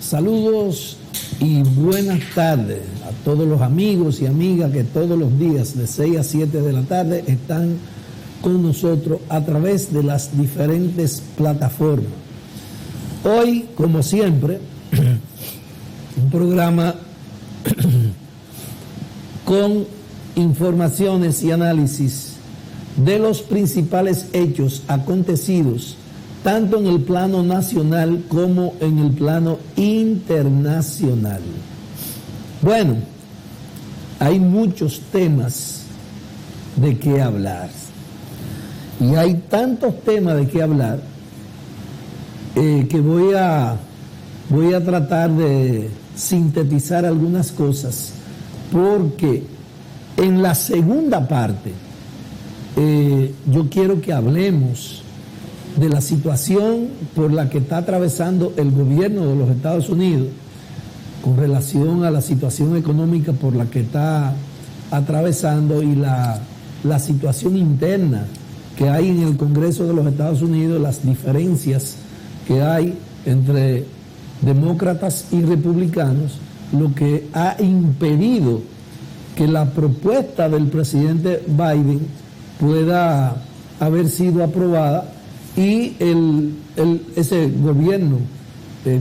Saludos y buenas tardes a todos los amigos y amigas que todos los días de 6 a 7 de la tarde están con nosotros a través de las diferentes plataformas. Hoy, como siempre, un programa con informaciones y análisis de los principales hechos acontecidos tanto en el plano nacional como en el plano internacional. Bueno, hay muchos temas de qué hablar. Y hay tantos temas de qué hablar que voy a tratar de sintetizar algunas cosas, porque en la segunda parte yo quiero que hablemos de la situación por la que está atravesando el gobierno de los Estados Unidos con relación a la situación económica por la que está atravesando y la situación interna que hay en el Congreso de los Estados Unidos, las diferencias que hay entre demócratas y republicanos, lo que ha impedido que la propuesta del presidente Biden pueda haber sido aprobada y ese gobierno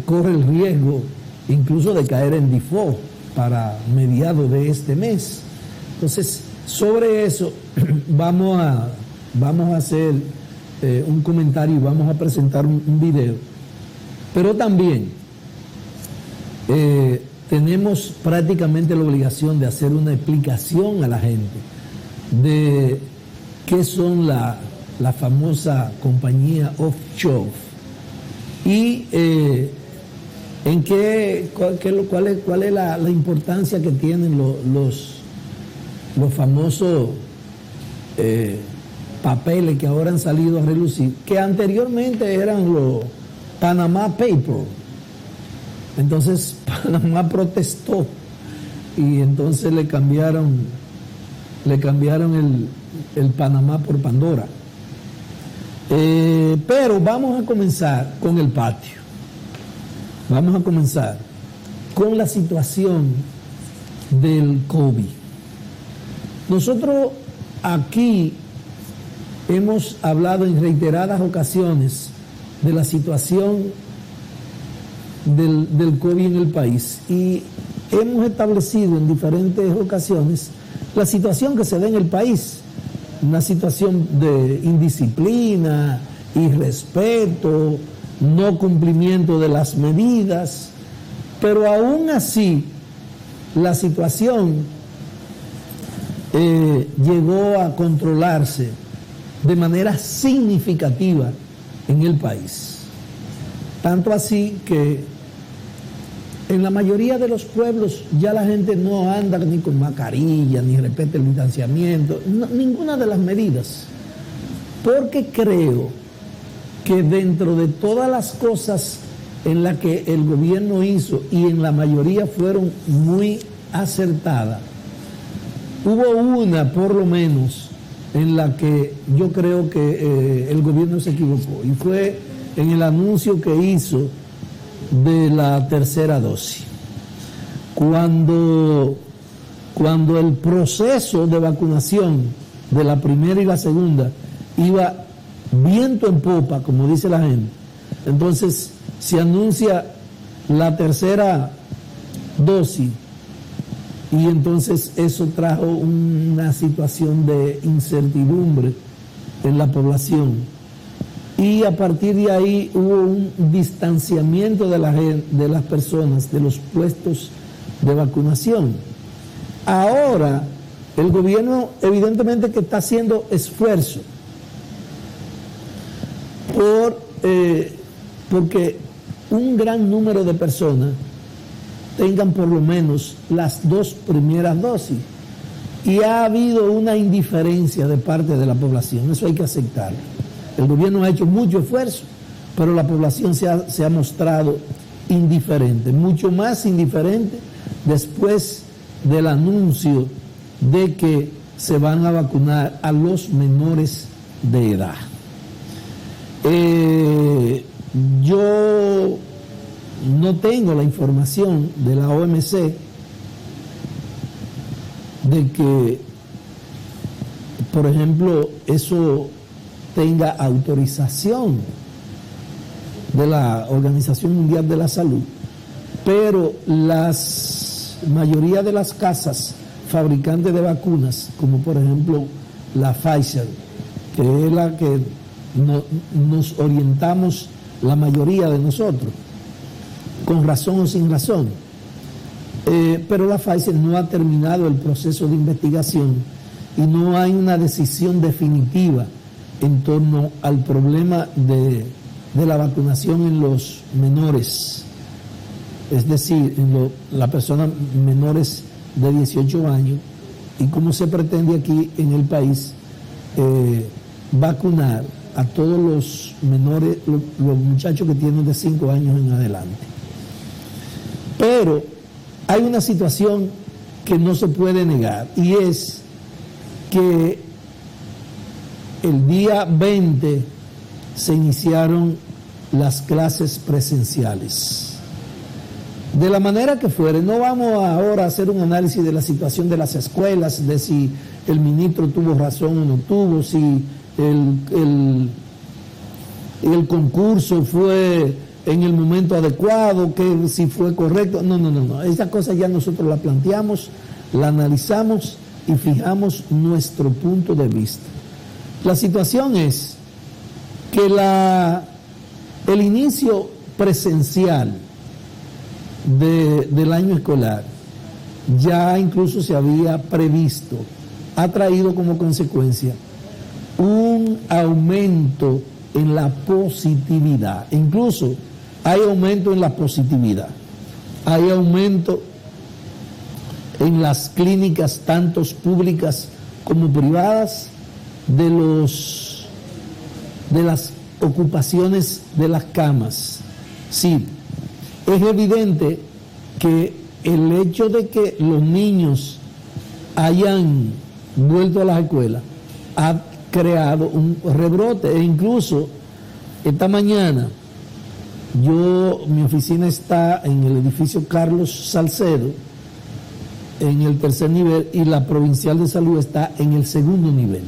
corre el riesgo incluso de caer en default para mediados de este mes. Entonces, sobre eso vamos a hacer un comentario y vamos a presentar un video. Pero también tenemos prácticamente la obligación de hacer una explicación a la gente de qué son la famosa compañía offshore y cuál es la importancia que tienen los famosos papeles que ahora han salido a relucir, que anteriormente eran los Panama Papers. Entonces Panamá protestó y entonces le cambiaron el Panamá por Pandora. Pero vamos a comenzar con el patio. Vamos a comenzar con la situación del COVID. Nosotros aquí hemos hablado en reiteradas ocasiones de la situación del COVID en el país y hemos establecido en diferentes ocasiones la situación que se da en el país. Una situación de indisciplina, irrespeto, no cumplimiento de las medidas, pero aún así la situación llegó a controlarse de manera significativa en el país. Tanto así que en la mayoría de los pueblos ya la gente no anda ni con mascarilla, ni respeta el distanciamiento, ninguna de las medidas. Porque creo que dentro de todas las cosas en las que el gobierno hizo, y en la mayoría fueron muy acertadas, hubo una por lo menos en la que yo creo que el gobierno se equivocó, y fue en el anuncio que hizo de la tercera dosis. Cuando el proceso de vacunación de la primera y la segunda iba viento en popa, como dice la gente, entonces se anuncia la tercera dosis y entonces eso trajo una situación de incertidumbre en la población. Y a partir de ahí hubo un distanciamiento de las personas de los puestos de vacunación. Ahora, el gobierno evidentemente que está haciendo esfuerzo porque un gran número de personas tengan por lo menos las 2 primeras dosis. Y ha habido una indiferencia de parte de la población, eso hay que aceptarlo. El gobierno ha hecho mucho esfuerzo, pero la población se ha mostrado indiferente, mucho más indiferente después del anuncio de que se van a vacunar a los menores de edad. Yo no tengo la información de la OMC de que, por ejemplo, eso tenga autorización de la Organización Mundial de la Salud, pero la mayoría de las casas fabricantes de vacunas, como por ejemplo la Pfizer, que es la que nos orientamos la mayoría de nosotros, con razón o sin razón, pero la Pfizer no ha terminado el proceso de investigación y no hay una decisión definitiva en torno al problema de la vacunación en los menores, es decir, en las personas menores de 18 años, y cómo se pretende aquí en el país vacunar a todos los menores, los muchachos que tienen de 5 años en adelante. Pero hay una situación que no se puede negar, y es que el día 20 se iniciaron las clases presenciales. De la manera que fuere, no vamos ahora a hacer un análisis de la situación de las escuelas, de si el ministro tuvo razón o no tuvo, si el concurso fue en el momento adecuado, que si fue correcto. No. Esa cosa ya nosotros la planteamos, la analizamos y fijamos nuestro punto de vista. La situación es que el inicio presencial del año escolar ya incluso se había previsto, ha traído como consecuencia un aumento en la positividad. Incluso hay aumento en la positividad, hay aumento en las clínicas, tanto públicas como privadas, de las ocupaciones de las camas. Sí, es evidente que el hecho de que los niños hayan vuelto a las escuelas ha creado un rebrote, e incluso esta mañana mi oficina está en el edificio Carlos Salcedo, en el 3er nivel, y la provincial de salud está en el 2º nivel.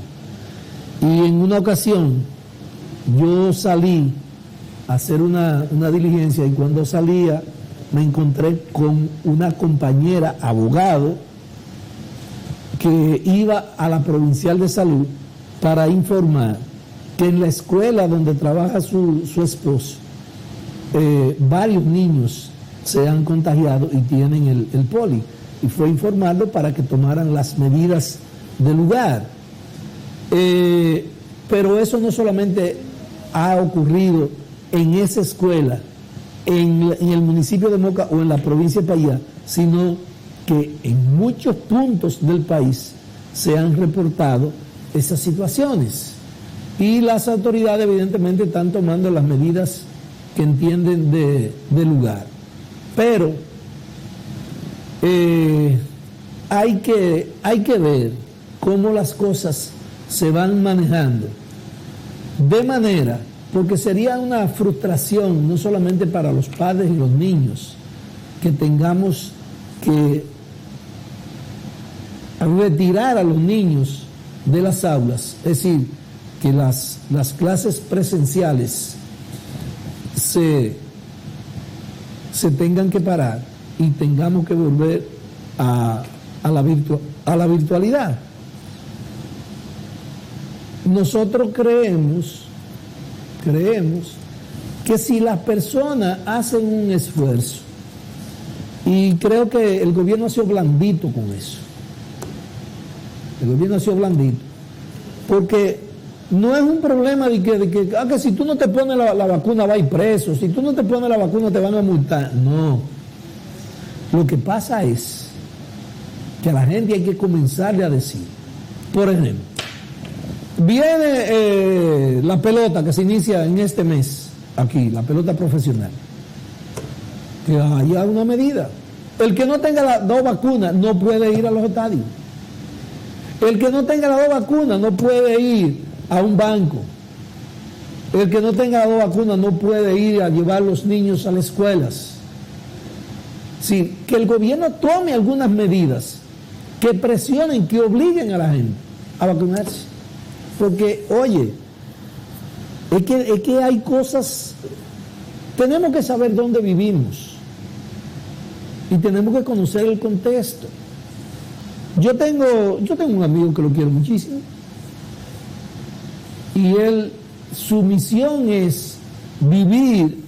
Y en una ocasión yo salí a hacer una diligencia, y cuando salía me encontré con una compañera abogado que iba a la provincial de salud para informar que en la escuela donde trabaja su esposo, varios niños se han contagiado y tienen el poli, y fue a informarlo para que tomaran las medidas del lugar. Pero eso no solamente ha ocurrido en esa escuela, en el municipio de Moca o en la provincia de Payá, sino que en muchos puntos del país se han reportado esas situaciones. Y las autoridades evidentemente están tomando las medidas que entienden de lugar. Pero hay que ver cómo las cosas se van manejando, de manera, porque sería una frustración no solamente para los padres y los niños, que tengamos que retirar a los niños de las aulas, es decir, que las clases presenciales se tengan que parar y tengamos que volver a la virtualidad. Nosotros creemos que si las personas hacen un esfuerzo, y creo que el gobierno ha sido blandito con eso, porque no es un problema de que si tú no te pones la vacuna vas a ir preso, si tú no te pones la vacuna te van a multar. No, lo que pasa es que a la gente hay que comenzarle a decir, por ejemplo, viene la pelota que se inicia en este mes, aquí, la pelota profesional, que haya una medida. El que no tenga las 2 vacunas no puede ir a los estadios. El que no tenga las 2 vacunas no puede ir a un banco. El que no tenga las 2 vacunas no puede ir a llevar a los niños a las escuelas. Sí, que el gobierno tome algunas medidas que presionen, que obliguen a la gente a vacunarse. Porque, oye, es que hay cosas, tenemos que saber dónde vivimos y tenemos que conocer el contexto. Yo tengo un amigo que lo quiero muchísimo y su misión es vivir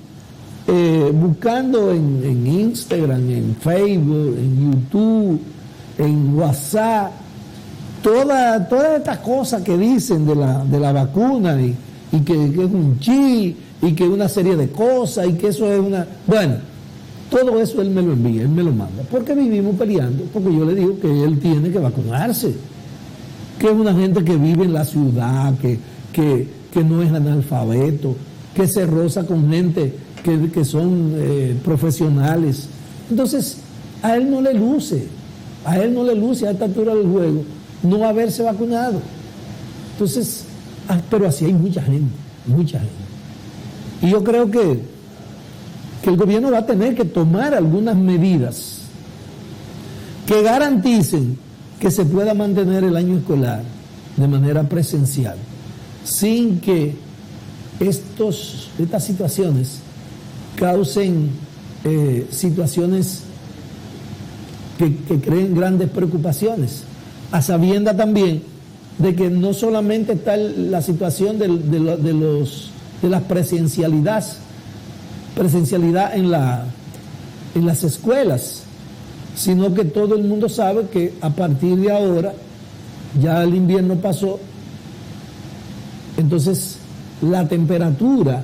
buscando en Instagram, en Facebook, en YouTube, en WhatsApp, todas estas cosas que dicen de la vacuna y que es un chip y que una serie de cosas y que eso es una... Bueno, todo eso él me lo envía, él me lo manda, porque vivimos peleando, porque yo le digo que él tiene que vacunarse, que es una gente que vive en la ciudad, que no es analfabeto, que se roza con gente que son profesionales. Entonces, a él no le luce a esta altura del juego no haberse vacunado. Entonces, pero así hay mucha gente. Y yo creo que el gobierno va a tener que tomar algunas medidas que garanticen que se pueda mantener el año escolar de manera presencial, sin que estas situaciones causen situaciones que creen grandes preocupaciones, a sabienda también de que no solamente está la situación de la presencialidad en las escuelas, sino que todo el mundo sabe que a partir de ahora ya el invierno pasó, entonces la temperatura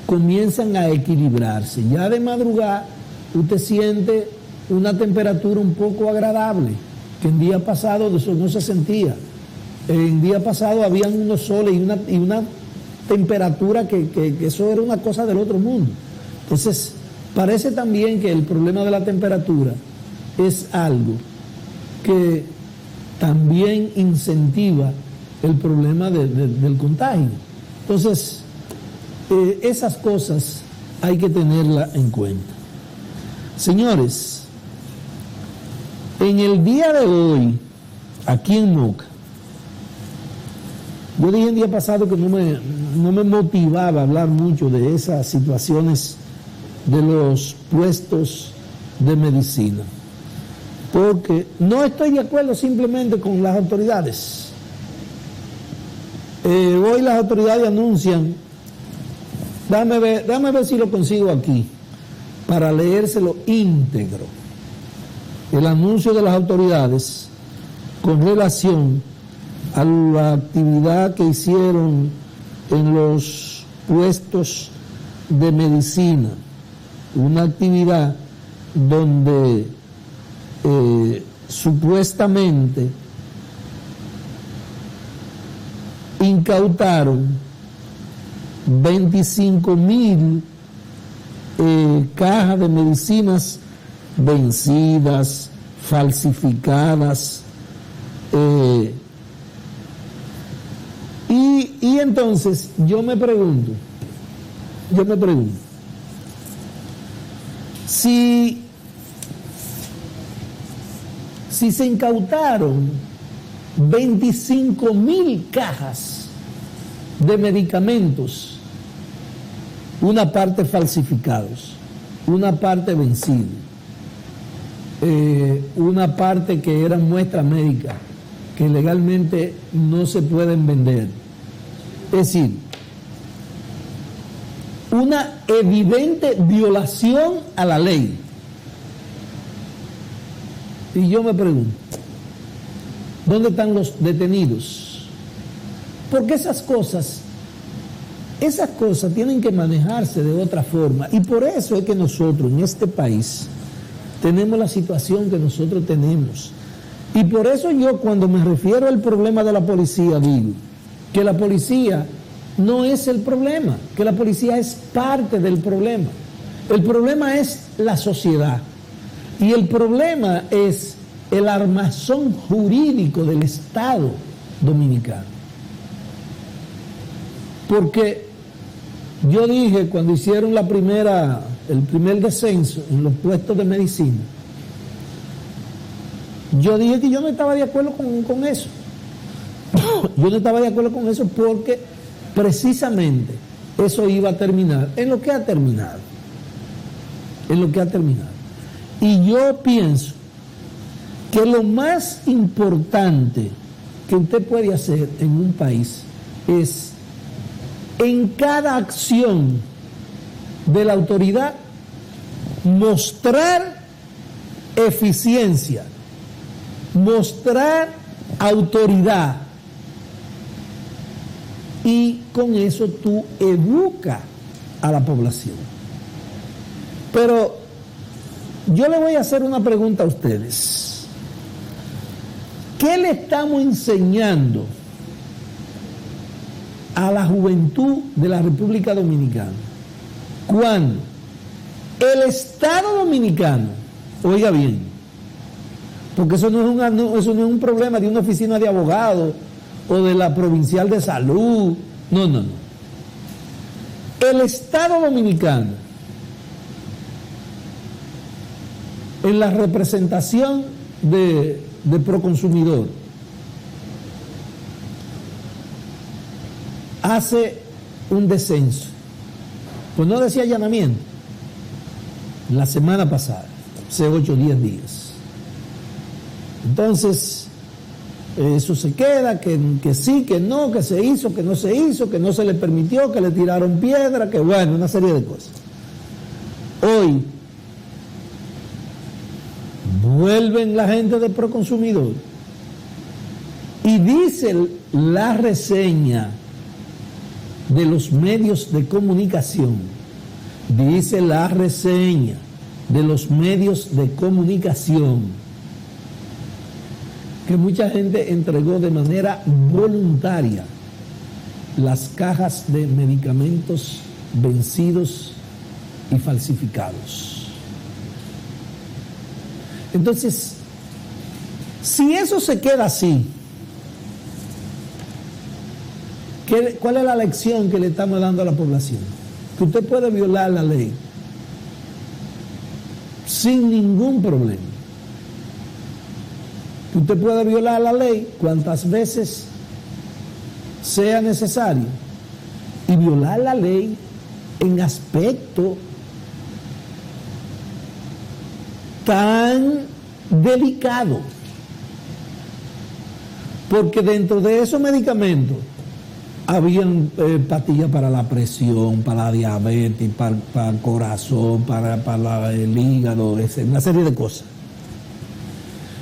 comienzan a equilibrarse. Ya de madrugada usted siente una temperatura un poco agradable, que en día pasado eso no se sentía. En día pasado habían unos soles y una temperatura que eso era una cosa del otro mundo. Entonces, parece también que el problema de la temperatura es algo que también incentiva el problema del contagio. Entonces, esas cosas hay que tenerlas en cuenta. Señores, en el día de hoy, aquí en Moca, yo dije el día pasado que no me motivaba a hablar mucho de esas situaciones de los puestos de medicina, porque no estoy de acuerdo simplemente con las autoridades. Hoy las autoridades anuncian, déjame ver si lo consigo aquí, para leérselo íntegro, el anuncio de las autoridades con relación a la actividad que hicieron en los puestos de medicina, una actividad donde supuestamente incautaron 25,000 cajas de medicinas vencidas, falsificadas, y entonces yo me pregunto, si se incautaron 25,000 cajas de medicamentos, una parte falsificados, una parte vencida, una parte que eran muestras médicas que legalmente no se pueden vender. Es decir, una evidente violación a la ley. Y yo me pregunto, ¿dónde están los detenidos? Porque esas cosas tienen que manejarse de otra forma. Y por eso es que nosotros en este país tenemos la situación que nosotros tenemos. Y por eso yo, cuando me refiero al problema de la policía, digo que la policía no es el problema, que la policía es parte del problema. El problema es la sociedad. Y el problema es el armazón jurídico del Estado dominicano. Porque yo dije, cuando hicieron la primera el primer descenso en los puestos de medicina, yo dije que yo no estaba de acuerdo con eso. Yo no estaba de acuerdo con eso porque precisamente eso iba a terminar en lo que ha terminado. En lo que ha terminado. Y yo pienso que lo más importante que usted puede hacer en un país es, en cada acción de la autoridad, mostrar eficiencia, mostrar autoridad, y con eso tú educas a la población. Pero yo le voy a hacer una pregunta a ustedes. ¿Qué le estamos enseñando a la juventud de la República Dominicana cuando el Estado Dominicano, oiga bien, porque eso no es un problema de una oficina de abogados o de la provincial de salud, no, el Estado Dominicano, en la representación de Proconsumidor, hace un descenso, pues no decía allanamiento, la semana pasada, hace 8 o 10 días. Entonces, eso se queda, que sí, que no, que se hizo, que no se hizo, que no se le permitió, que le tiraron piedra, que bueno, una serie de cosas. Hoy vuelven la gente de Proconsumidor y dice la reseña de los medios de comunicación, dice la reseña de los medios de comunicación, que mucha gente entregó de manera voluntaria las cajas de medicamentos vencidos y falsificados. Entonces, si eso se queda así, ¿cuál es la lección que le estamos dando a la población? Que usted puede violar la ley sin ningún problema. Que usted puede violar la ley cuantas veces sea necesario, y violar la ley en aspecto tan delicado, porque dentro de esos medicamentos habían pastillas para la presión, para la diabetes, para el corazón, para el hígado, una serie de cosas.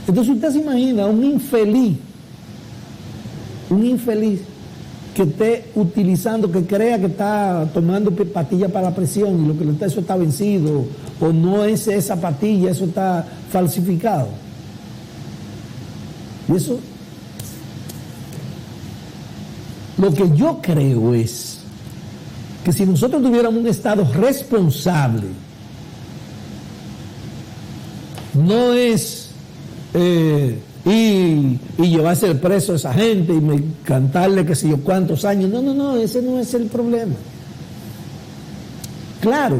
Entonces usted se imagina un infeliz que esté utilizando, que crea que está tomando pastillas para la presión y lo que le está, eso está vencido, o no es esa pastilla, eso está falsificado. Y eso, lo que yo creo es que si nosotros tuviéramos un Estado responsable, no es y llevarse el preso a esa gente y cantarle que sé yo cuántos años. No, ese no es el problema. Claro,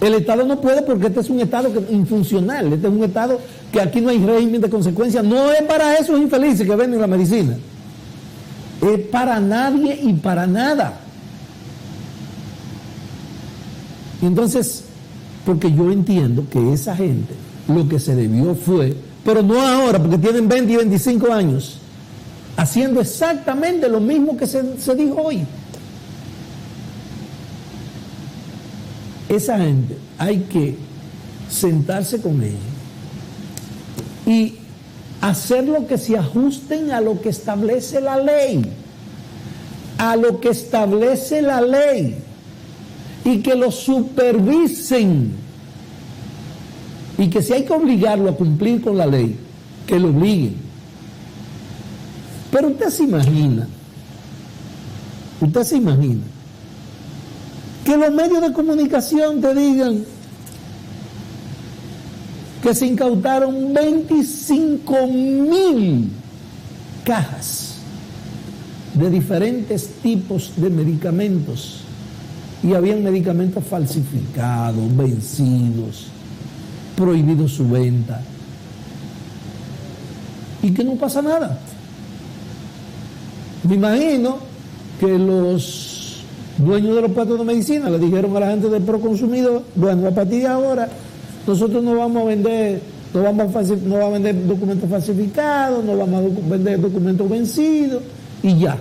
el Estado no puede, porque este es un Estado infuncional, este es un Estado que aquí no hay régimen de consecuencias. No es para esos infelices que venden la medicina, es para nadie y para nada. Y entonces, porque yo entiendo que esa gente lo que se debió fue, pero no ahora, porque tienen 20 y 25 años, haciendo exactamente lo mismo que se dijo hoy. Esa gente hay que sentarse con ella y hacer lo que se ajusten a lo que establece la ley, a lo que establece la ley, y que lo supervisen. Y que si hay que obligarlo a cumplir con la ley, que lo obliguen. Pero usted se imagina que los medios de comunicación te digan que se incautaron 25,000 cajas de diferentes tipos de medicamentos y habían medicamentos falsificados, vencidos, prohibido su venta, y que no pasa nada. Me imagino que los dueños de los puestos de medicina le dijeron a la gente del Proconsumidor: bueno, a partir de ahora nosotros no vamos a vender, no vamos a vender documentos falsificados, no vamos a vender documentos vencidos, y ya.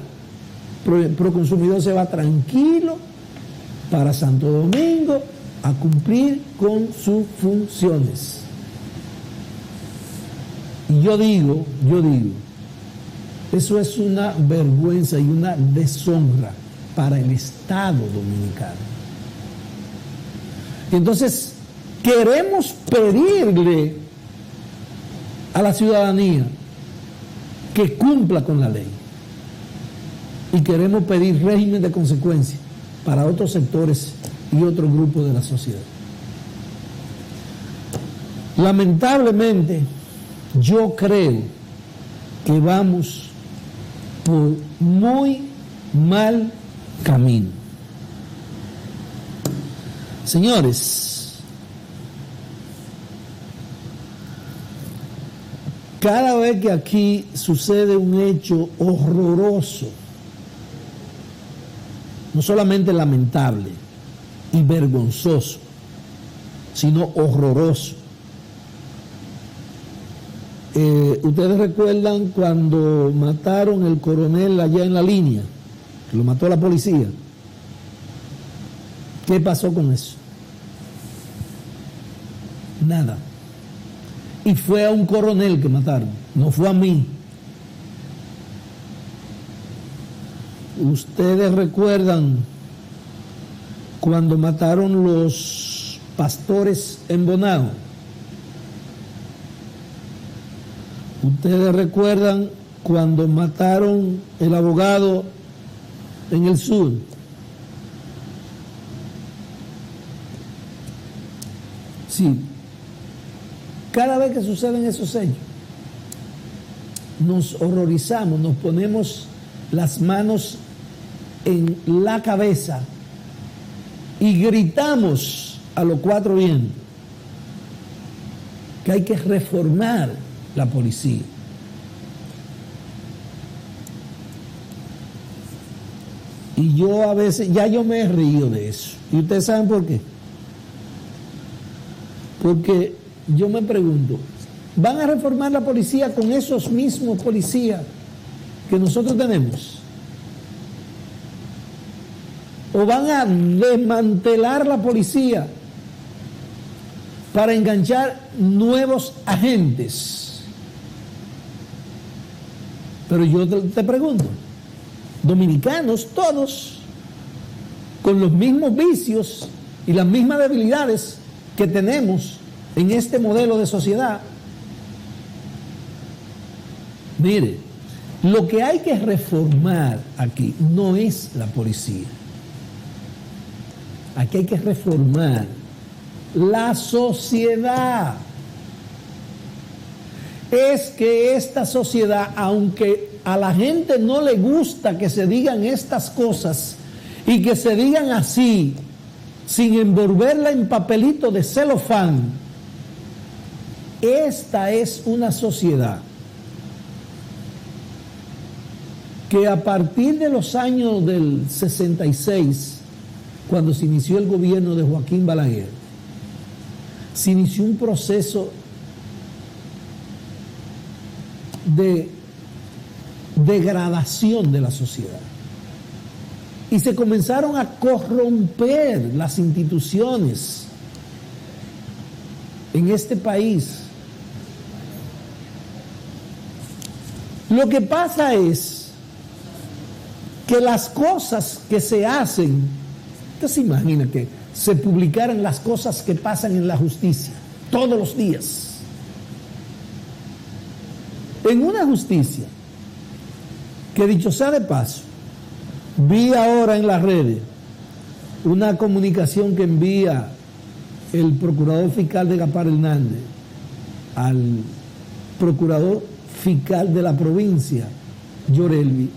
Proconsumidor se va tranquilo para Santo Domingo a cumplir con sus funciones. Y yo digo, eso es una vergüenza y una deshonra para el Estado dominicano. Y entonces queremos pedirle a la ciudadanía que cumpla con la ley. Y queremos pedir régimen de consecuencia para otros sectores y otros grupos de la sociedad. Lamentablemente, yo creo que vamos por muy mal camino. Señores, cada vez que aquí sucede un hecho horroroso, no solamente lamentable y vergonzoso, sino horroroso. Ustedes recuerdan cuando mataron el coronel allá en la línea, que lo mató la policía. ¿Qué pasó con eso? Nada. Y fue a un coronel que mataron, no fue a mí. Ustedes recuerdan cuando mataron los pastores en Bonao. Ustedes recuerdan cuando mataron el abogado en el sur. Sí. Cada vez que suceden esos hechos, nos horrorizamos, nos ponemos las manos en la cabeza y gritamos a los cuatro vientos que hay que reformar la policía. Y yo a veces, ya yo me río de eso. ¿Y ustedes saben por qué? Porque yo me pregunto, ¿van a reformar la policía con esos mismos policías que nosotros tenemos? ¿O van a desmantelar la policía para enganchar nuevos agentes? Pero yo te pregunto, dominicanos todos, con los mismos vicios y las mismas debilidades que tenemos en este modelo de sociedad. Mire, lo que hay que reformar aquí no es la policía. Aquí hay que reformar la sociedad. Es que esta sociedad, aunque a la gente no le gusta que se digan estas cosas y que se digan así, sin envolverla en papelito de celofán, esta es una sociedad que a partir de los años del 66, cuando se inició el gobierno de Joaquín Balaguer, se inició un proceso de degradación de la sociedad. Y se comenzaron a corromper las instituciones en este país. Lo que pasa es que las cosas que se hacen, usted se imagina que se publicaran las cosas que pasan en la justicia todos los días. En una justicia que, dicho sea de paso, vi ahora en las redes una comunicación que envía el procurador fiscal de Gaspar Hernández al procurador fiscal de la provincia, Yorelvi,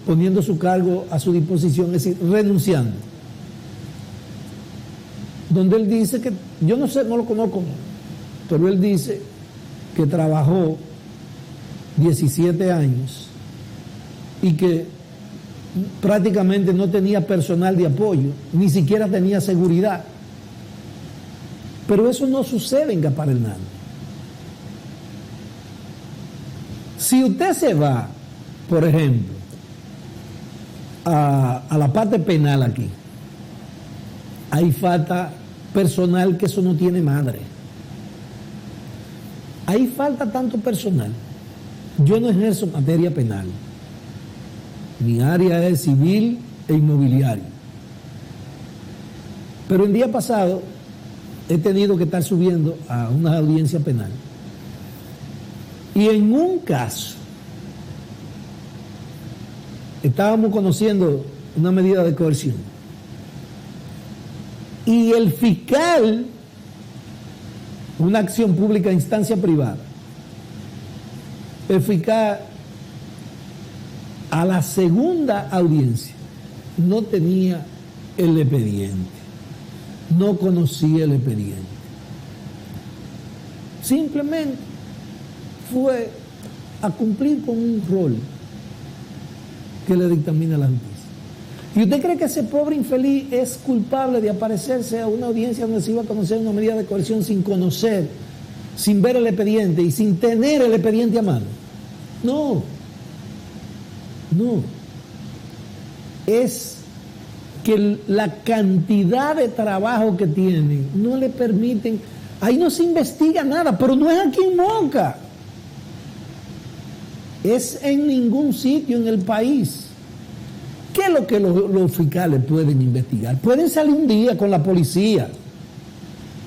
poniendo su cargo a su disposición, es decir, renunciando. donde él dice que, yo no sé, no lo conozco, pero él dice que trabajó 17 años y que prácticamente no tenía personal de apoyo, ni siquiera tenía seguridad. Pero eso no sucede en Gaspar Hernández. Si usted se va, por ejemplo, a la parte penal aquí, ahí falta personal que eso no tiene madre. Ahí falta tanto personal. Yo no ejerzo materia penal. Mi área es civil e inmobiliario. Pero el día pasado he tenido que estar subiendo a una audiencia penal. Y en un caso, estábamos conociendo una medida de coerción. Y el fiscal, una acción pública de instancia privada, el fiscal a la segunda audiencia no tenía el expediente, no conocía el expediente. Simplemente fue a cumplir con un rol que le dictamina la justicia. ¿Y usted cree que ese pobre infeliz es culpable de aparecerse a una audiencia donde se iba a conocer una medida de coerción sin conocer, sin ver el expediente y sin tener el expediente a mano? No. No. Es que la cantidad de trabajo que tienen no le permiten. Ahí no se investiga nada, pero no es aquí en Moca. Es en ningún sitio en el país. ¿Qué es lo que los fiscales pueden investigar? Pueden salir un día con la policía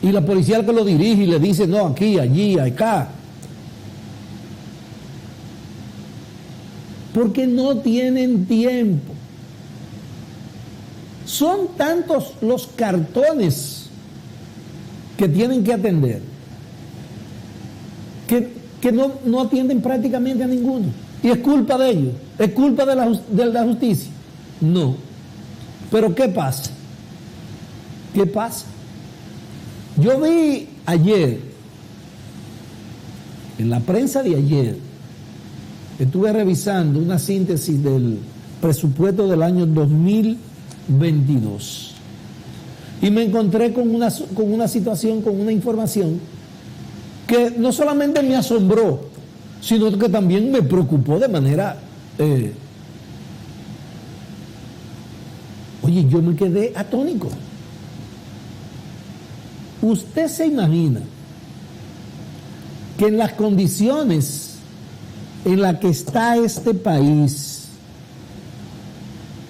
y la policía que lo dirige y le dice, no, aquí, allí, acá. Porque no tienen tiempo. Son tantos los cartones que tienen que atender que no atienden prácticamente a ninguno. Y es culpa de ellos, es culpa de la justicia. No. Pero ¿qué pasa? ¿Qué pasa? Yo vi ayer, en la prensa de ayer, estuve revisando una síntesis del presupuesto del año 2022 y me encontré con una situación, con una información que no solamente me asombró, sino que también me preocupó de manera... Oye, yo me quedé atónico. ¿Usted se imagina que en las condiciones en las que está este país,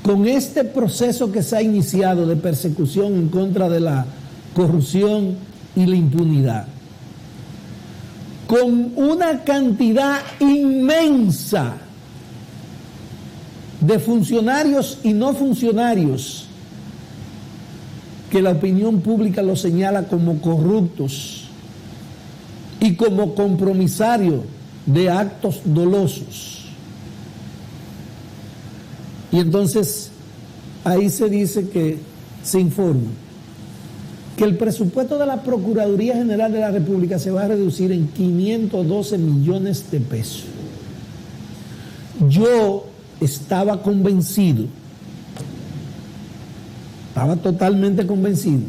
con este proceso que se ha iniciado de persecución en contra de la corrupción y la impunidad, con una cantidad inmensa de funcionarios y no funcionarios que la opinión pública los señala como corruptos y como compromisarios de actos dolosos? Y entonces ahí se dice que se informa que el presupuesto de la Procuraduría General de la República se va a reducir en 512 millones de pesos. Yo estaba convencido, estaba totalmente convencido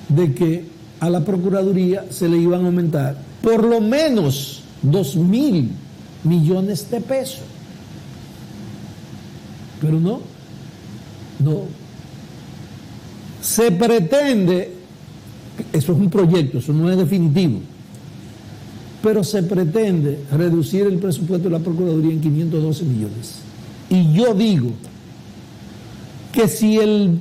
de que a la Procuraduría se le iban a aumentar por lo menos 2.000 millones de pesos. Pero no. Se pretende, eso es un proyecto, eso no es definitivo, pero se pretende reducir el presupuesto de la Procuraduría en 512 millones. Y yo digo que si el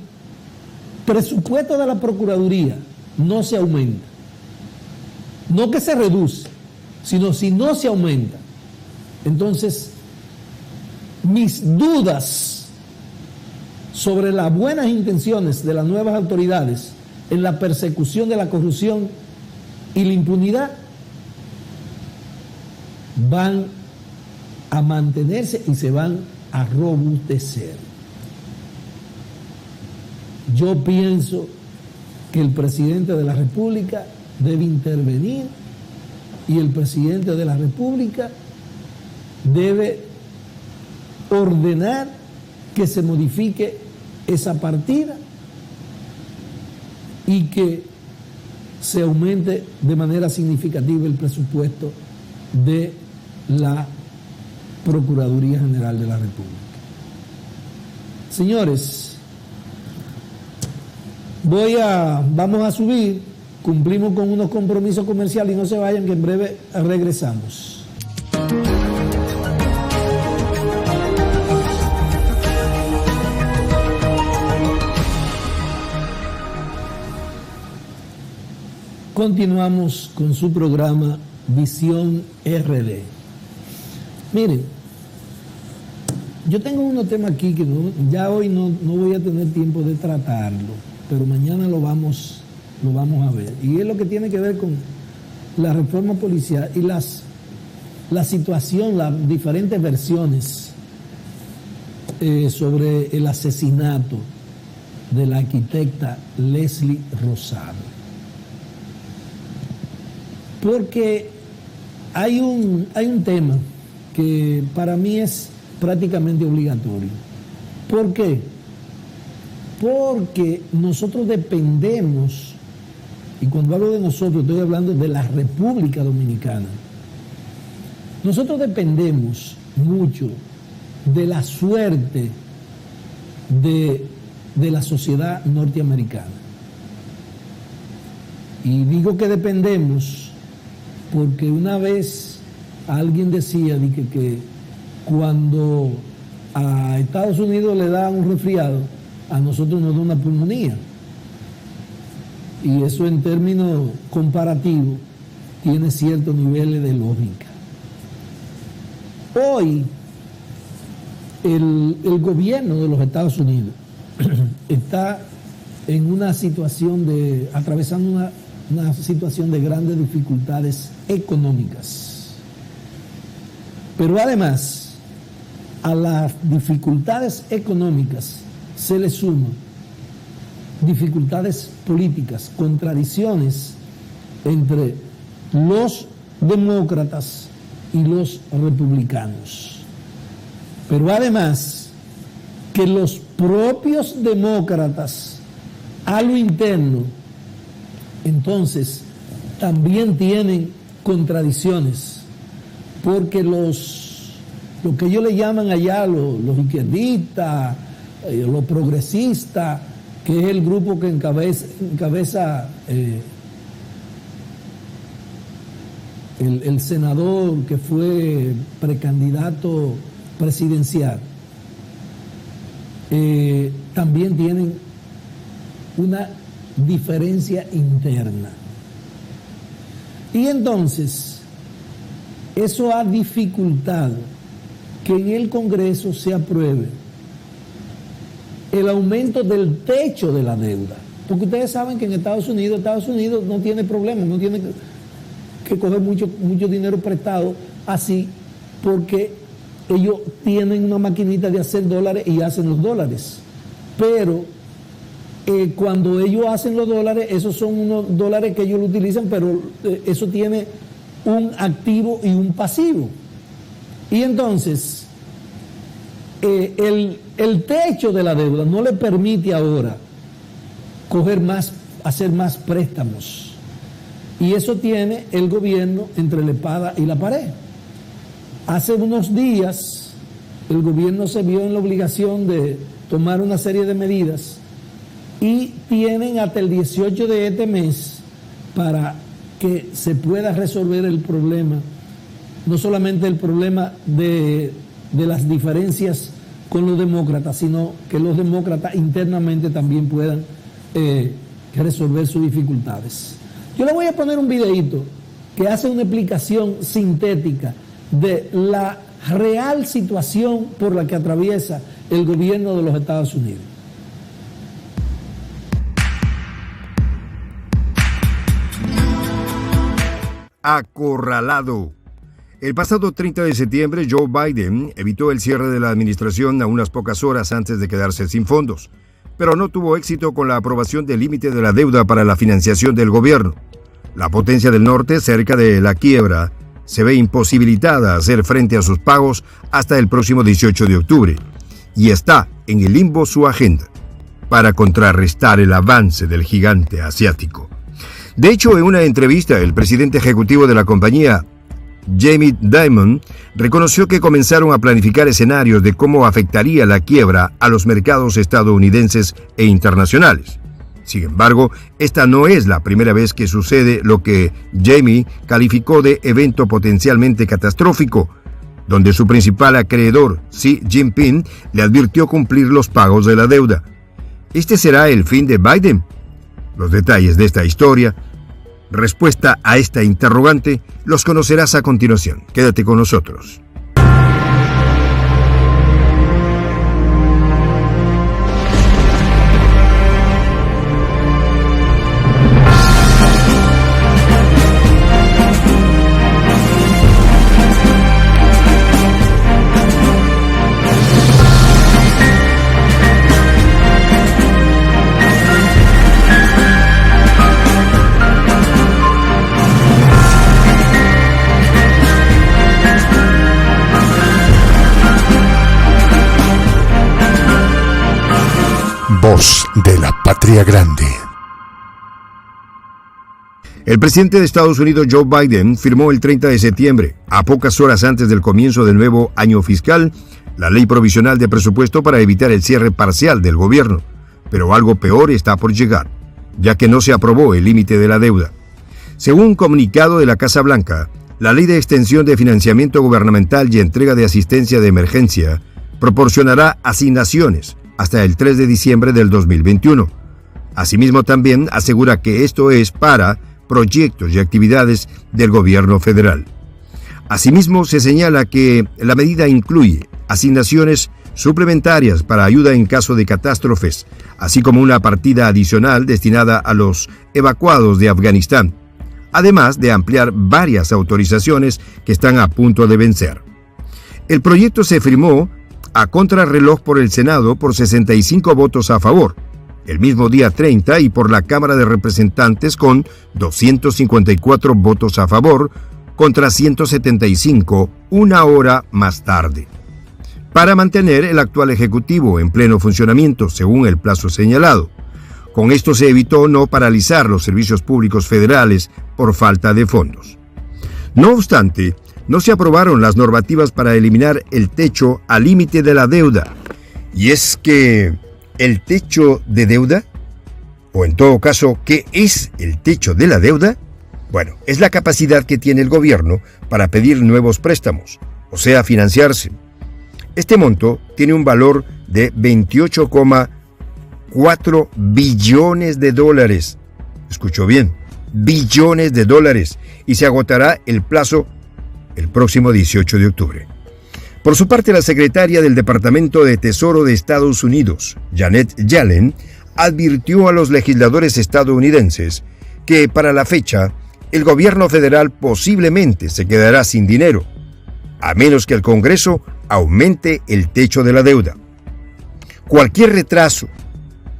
presupuesto de la Procuraduría no se aumenta, no que se reduce, sino si no se aumenta, entonces mis dudas sobre las buenas intenciones de las nuevas autoridades en la persecución de la corrupción y la impunidad van a mantenerse y se van a robustecer. yo pienso que el presidente de la República debe intervenir y el presidente de la República debe ordenar que se modifique esa partida y que se aumente de manera significativa el presupuesto de la Procuraduría General de la República. Señores, vamos a subir, cumplimos con unos compromisos comerciales y no se vayan, que en breve regresamos. Continuamos con su programa Visión RD. Miren, yo tengo unos temas aquí que ya hoy no voy a tener tiempo de tratarlo, pero mañana lo vamos a ver. Y es lo que tiene que ver con la reforma policial y la situación, las diferentes versiones sobre el asesinato de la arquitecta Leslie Rosado. Porque hay un tema que para mí es prácticamente obligatorio. ¿Por qué? Porque nosotros dependemos, y cuando hablo de nosotros estoy hablando de la República Dominicana, nosotros dependemos mucho de la suerte de la sociedad norteamericana. Y digo que dependemos porque una vez alguien decía que cuando a Estados Unidos le da un resfriado, a nosotros nos da una pulmonía. Y eso en términos comparativos tiene ciertos niveles de lógica. Hoy el gobierno de los Estados Unidos está en una situación atravesando una situación de grandes dificultades económicas. Pero además, a las dificultades económicas se le suman dificultades políticas, contradicciones entre los demócratas y los republicanos. Pero además, que los propios demócratas a lo interno entonces también tienen contradicciones, porque lo que ellos le llaman allá los izquierdistas, los progresistas, que es el grupo que encabeza el senador que fue precandidato presidencial, también tienen una diferencia interna. Y entonces, eso ha dificultado que en el Congreso se apruebe el aumento del techo de la deuda. Porque ustedes saben que en Estados Unidos no tiene problema, no tiene que coger mucho dinero prestado así, porque ellos tienen una maquinita de hacer dólares y hacen los dólares. Pero cuando ellos hacen los dólares, esos son unos dólares que ellos lo utilizan, pero eso tiene un activo y un pasivo. Y entonces, el techo de la deuda no le permite ahora hacer más préstamos. Y eso tiene el gobierno entre la espada y la pared. Hace unos días, el gobierno se vio en la obligación de tomar una serie de medidas y tienen hasta el 18 de este mes para que se pueda resolver el problema, no solamente el problema de las diferencias con los demócratas, sino que los demócratas internamente también puedan resolver sus dificultades. Yo le voy a poner un videíto que hace una explicación sintética de la real situación por la que atraviesa el gobierno de los Estados Unidos. Acorralado. El pasado 30 de septiembre, Joe Biden evitó el cierre de la administración a unas pocas horas antes de quedarse sin fondos. pero no tuvo éxito con la aprobación del límite de la deuda para la financiación del gobierno. La potencia del norte, cerca de la quiebra, se ve imposibilitada a hacer frente a sus pagos hasta el próximo 18 de octubre, y está en el limbo su agenda para contrarrestar el avance del gigante asiático. De hecho, en una entrevista, el presidente ejecutivo de la compañía, Jamie Dimon, reconoció que comenzaron a planificar escenarios de cómo afectaría la quiebra a los mercados estadounidenses e internacionales. Sin embargo, esta no es la primera vez que sucede lo que Jamie calificó de evento potencialmente catastrófico, donde su principal acreedor, Xi Jinping, le advirtió cumplir los pagos de la deuda. ¿Este será el fin de Biden? Los detalles de esta historia, respuesta a esta interrogante, los conocerás a continuación. Quédate con nosotros. Voz de la Patria Grande. El presidente de Estados Unidos, Joe Biden, firmó el 30 de septiembre, a pocas horas antes del comienzo del nuevo año fiscal, la ley provisional de presupuesto para evitar el cierre parcial del gobierno. Pero algo peor está por llegar, ya que no se aprobó el límite de la deuda. Según un comunicado de la Casa Blanca, la ley de extensión de financiamiento gubernamental y entrega de asistencia de emergencia proporcionará asignaciones hasta el 3 de diciembre del 2021. Asimismo, también asegura que esto es para proyectos y actividades del gobierno federal. Asimismo, se señala que la medida incluye asignaciones suplementarias para ayuda en caso de catástrofes, así como una partida adicional destinada a los evacuados de Afganistán, además de ampliar varias autorizaciones que están a punto de vencer. El proyecto se firmó a contrarreloj por el Senado por 65 votos a favor, el mismo día 30, y por la Cámara de Representantes con 254 votos a favor contra 175 una hora más tarde, para mantener el actual Ejecutivo en pleno funcionamiento según el plazo señalado. Con esto se evitó no paralizar los servicios públicos federales por falta de fondos. No obstante, no se aprobaron las normativas para eliminar el techo al límite de la deuda. Y es que el techo de deuda, o en todo caso, ¿qué es el techo de la deuda? Bueno, es la capacidad que tiene el gobierno para pedir nuevos préstamos, o sea, financiarse. Este monto tiene un valor de 28,4 billones de dólares. Escuchó bien, billones de dólares, y se agotará el plazo el próximo 18 de octubre. Por su parte, la secretaria del Departamento de Tesoro de Estados Unidos, Janet Yellen, advirtió a los legisladores estadounidenses que para la fecha el gobierno federal posiblemente se quedará sin dinero, a menos que el Congreso aumente el techo de la deuda. Cualquier retraso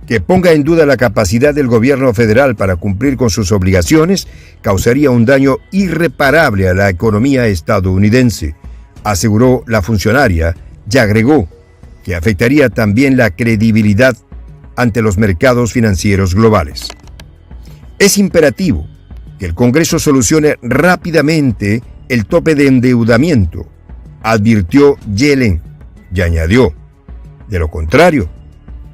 que ponga en duda la capacidad del gobierno federal para cumplir con sus obligaciones causaría un daño irreparable a la economía estadounidense, aseguró la funcionaria, y agregó que afectaría también la credibilidad ante los mercados financieros globales. Es imperativo que el Congreso solucione rápidamente el tope de endeudamiento, advirtió Yellen, y añadió, de lo contrario,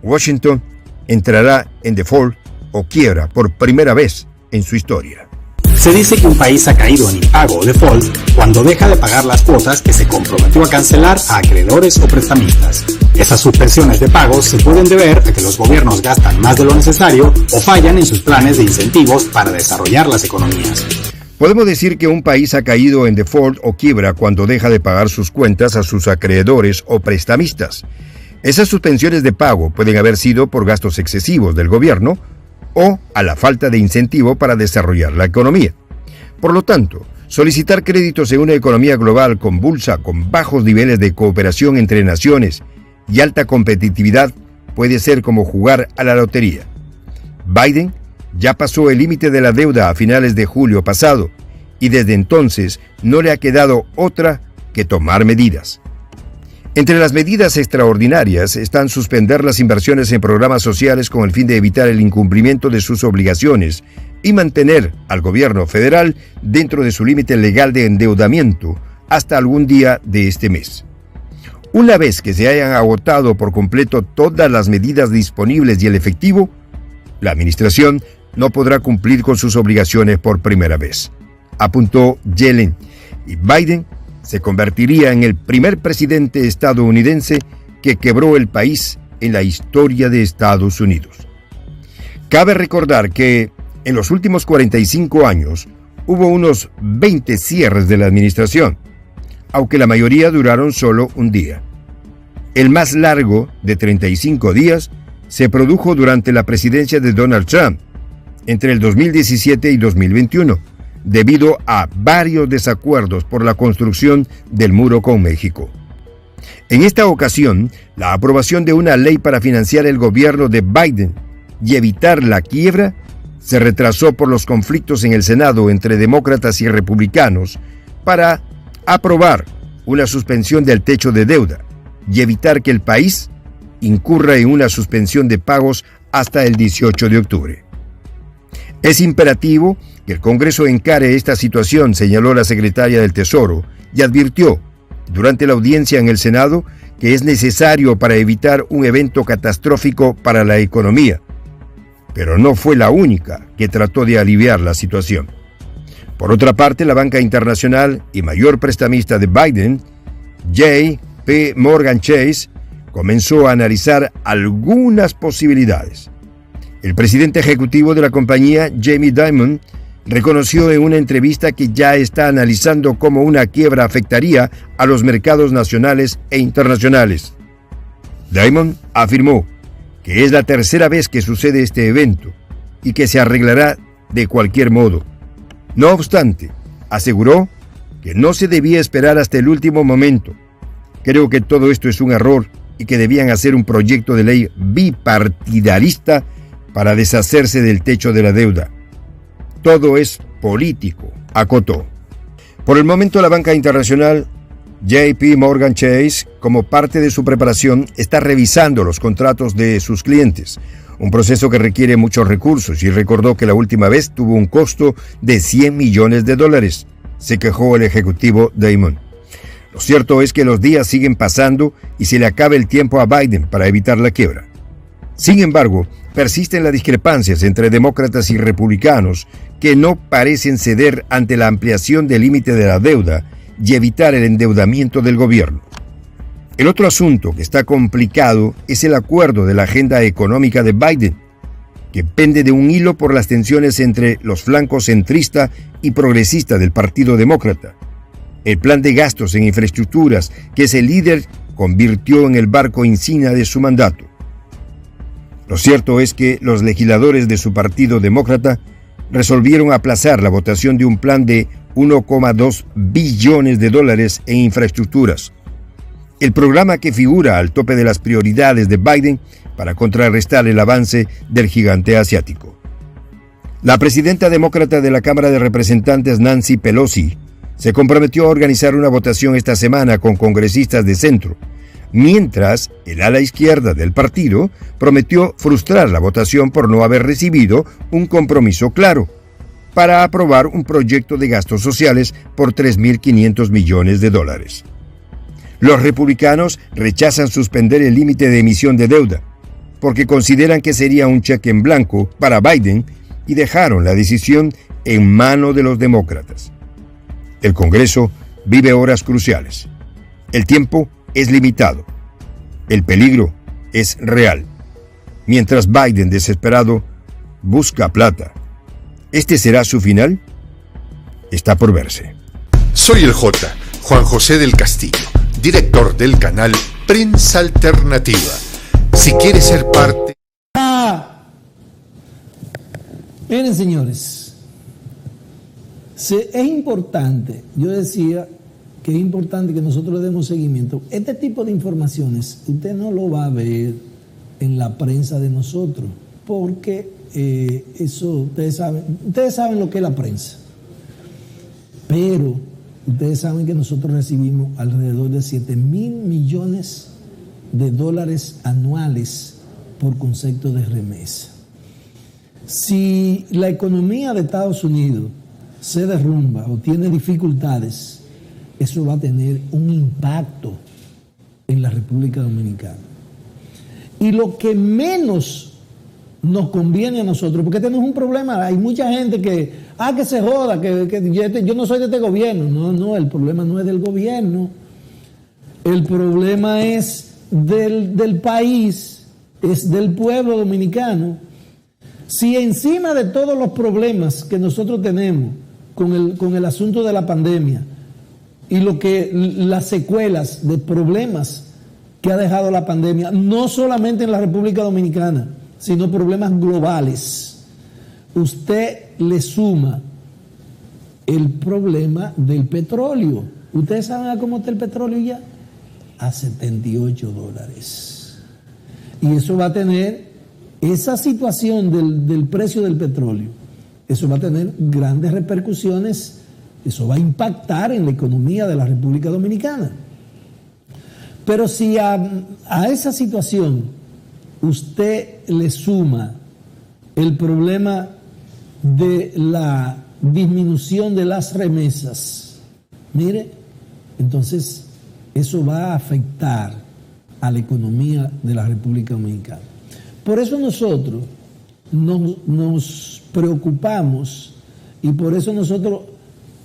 Washington entrará en default o quiebra por primera vez en su historia. Se dice que un país ha caído en impago o default cuando deja de pagar las cuotas que se comprometió a cancelar a acreedores o prestamistas. Esas suspensiones de pagos se pueden deber a que los gobiernos gastan más de lo necesario o fallan en sus planes de incentivos para desarrollar las economías. Podemos decir que un país ha caído en default o quiebra cuando deja de pagar sus cuentas a sus acreedores o prestamistas. Esas suspensiones de pago pueden haber sido por gastos excesivos del gobierno o a la falta de incentivo para desarrollar la economía. Por lo tanto, solicitar créditos en una economía global convulsa con bajos niveles de cooperación entre naciones y alta competitividad puede ser como jugar a la lotería. Biden ya pasó el límite de la deuda a finales de julio pasado y desde entonces no le ha quedado otra que tomar medidas. Entre las medidas extraordinarias están suspender las inversiones en programas sociales con el fin de evitar el incumplimiento de sus obligaciones y mantener al gobierno federal dentro de su límite legal de endeudamiento hasta algún día de este mes. Una vez que se hayan agotado por completo todas las medidas disponibles y el efectivo, la administración no podrá cumplir con sus obligaciones por primera vez, apuntó Yellen, y Biden se convertiría en el primer presidente estadounidense que quebró el país en la historia de Estados Unidos. Cabe recordar que en los últimos 45 años hubo unos 20 cierres de la administración, aunque la mayoría duraron solo un día. El más largo, de 35 días, se produjo durante la presidencia de Donald Trump, entre el 2017 y 2021, debido a varios desacuerdos por la construcción del muro con México. En esta ocasión, la aprobación de una ley para financiar el gobierno de Biden y evitar la quiebra se retrasó por los conflictos en el Senado entre demócratas y republicanos para aprobar una suspensión del techo de deuda y evitar que el país incurra en una suspensión de pagos hasta el 18 de octubre. Es imperativo que el Congreso encare esta situación, señaló la secretaria del Tesoro, y advirtió durante la audiencia en el Senado que es necesario para evitar un evento catastrófico para la economía. Pero no fue la única que trató de aliviar la situación. Por otra parte, la banca internacional y mayor prestamista de Biden, J.P. Morgan Chase, comenzó a analizar algunas posibilidades. El presidente ejecutivo de la compañía, Jamie Dimon, reconoció en una entrevista que ya está analizando cómo una quiebra afectaría a los mercados nacionales e internacionales. Dimon afirmó que es la tercera vez que sucede este evento y que se arreglará de cualquier modo. No obstante, aseguró que no se debía esperar hasta el último momento. Creo que todo esto es un error y que debían hacer un proyecto de ley bipartidarista para deshacerse del techo de la deuda. Todo es político, acotó. Por el momento, la banca internacional J.P. Morgan Chase, como parte de su preparación, está revisando los contratos de sus clientes, un proceso que requiere muchos recursos, y recordó que la última vez tuvo un costo de $100 millones, se quejó el ejecutivo Dimon. Lo cierto es que los días siguen pasando y se le acaba el tiempo a Biden para evitar la quiebra. Sin embargo, persisten las discrepancias entre demócratas y republicanos que no parecen ceder ante la ampliación del límite de la deuda y evitar el endeudamiento del gobierno. El otro asunto que está complicado es el acuerdo de la agenda económica de Biden, que pende de un hilo por las tensiones entre los flancos centrista y progresista del Partido Demócrata. El plan de gastos en infraestructuras que ese líder convirtió en el barco insignia de su mandato. Lo cierto es que los legisladores de su Partido Demócrata resolvieron aplazar la votación de un plan de $1,2 billones en infraestructuras. El programa que figura al tope de las prioridades de Biden para contrarrestar el avance del gigante asiático. La presidenta demócrata de la Cámara de Representantes, Nancy Pelosi, se comprometió a organizar una votación esta semana con congresistas de centro, mientras el ala izquierda del partido prometió frustrar la votación por no haber recibido un compromiso claro para aprobar un proyecto de gastos sociales por $3.500 millones. Los republicanos rechazan suspender el límite de emisión de deuda porque consideran que sería un cheque en blanco para Biden y dejaron la decisión en manos de los demócratas. El Congreso vive horas cruciales. El tiempo es limitado. El peligro es real. Mientras Biden, desesperado, busca plata. ¿Este será su final? Está por verse. Soy el J, Juan José del Castillo, director del canal Prensa Alternativa. Si quieres ser parte... Miren, señores, es importante, yo decía que es importante que nosotros le demos seguimiento. Este tipo de informaciones usted no lo va a ver en la prensa de nosotros, porque eso ustedes saben lo que es la prensa, pero ustedes saben que nosotros recibimos alrededor de 7,000 millones de dólares anuales por concepto de remesa. Si la economía de Estados Unidos se derrumba o tiene dificultades, eso va a tener un impacto en la República Dominicana. Y lo que menos nos conviene a nosotros, porque tenemos un problema, hay mucha gente que se joda, que yo no soy de este gobierno. No, el problema no es del gobierno, el problema es del país, es del pueblo dominicano. Si encima de todos los problemas que nosotros tenemos con el asunto de la pandemia y las secuelas de problemas que ha dejado la pandemia, no solamente en la República Dominicana, sino problemas globales, usted le suma el problema del petróleo. ¿Ustedes saben a cómo está el petróleo ya? A $78. Y eso va a tener, esa situación del precio del petróleo, eso va a tener grandes repercusiones, eso va a impactar en la economía de la República Dominicana. Pero si a esa situación usted le suma el problema de la disminución de las remesas, mire, entonces eso va a afectar a la economía de la República Dominicana. Por eso nosotros nos preocupamos y por eso nosotros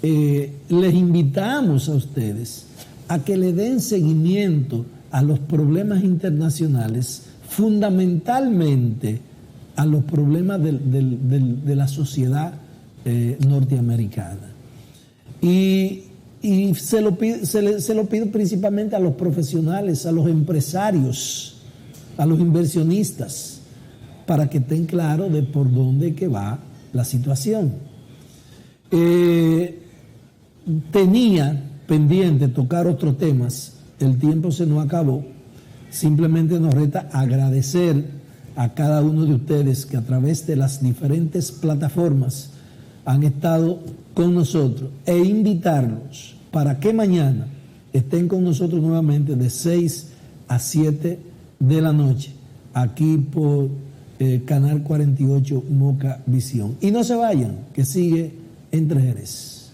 les invitamos a ustedes a que le den seguimiento a los problemas internacionales, fundamentalmente a los problemas de la sociedad norteamericana. Y se lo pido principalmente a los profesionales, a los empresarios, a los inversionistas, para que estén claros de por dónde que va la situación. Tenía pendiente tocar otros temas, el tiempo se nos acabó, simplemente nos resta agradecer a cada uno de ustedes que a través de las diferentes plataformas han estado con nosotros e invitarlos para que mañana estén con nosotros nuevamente de 6 a 7 de la noche, aquí por Canal 48 Moca Visión. Y no se vayan, que sigue Entre Jerez.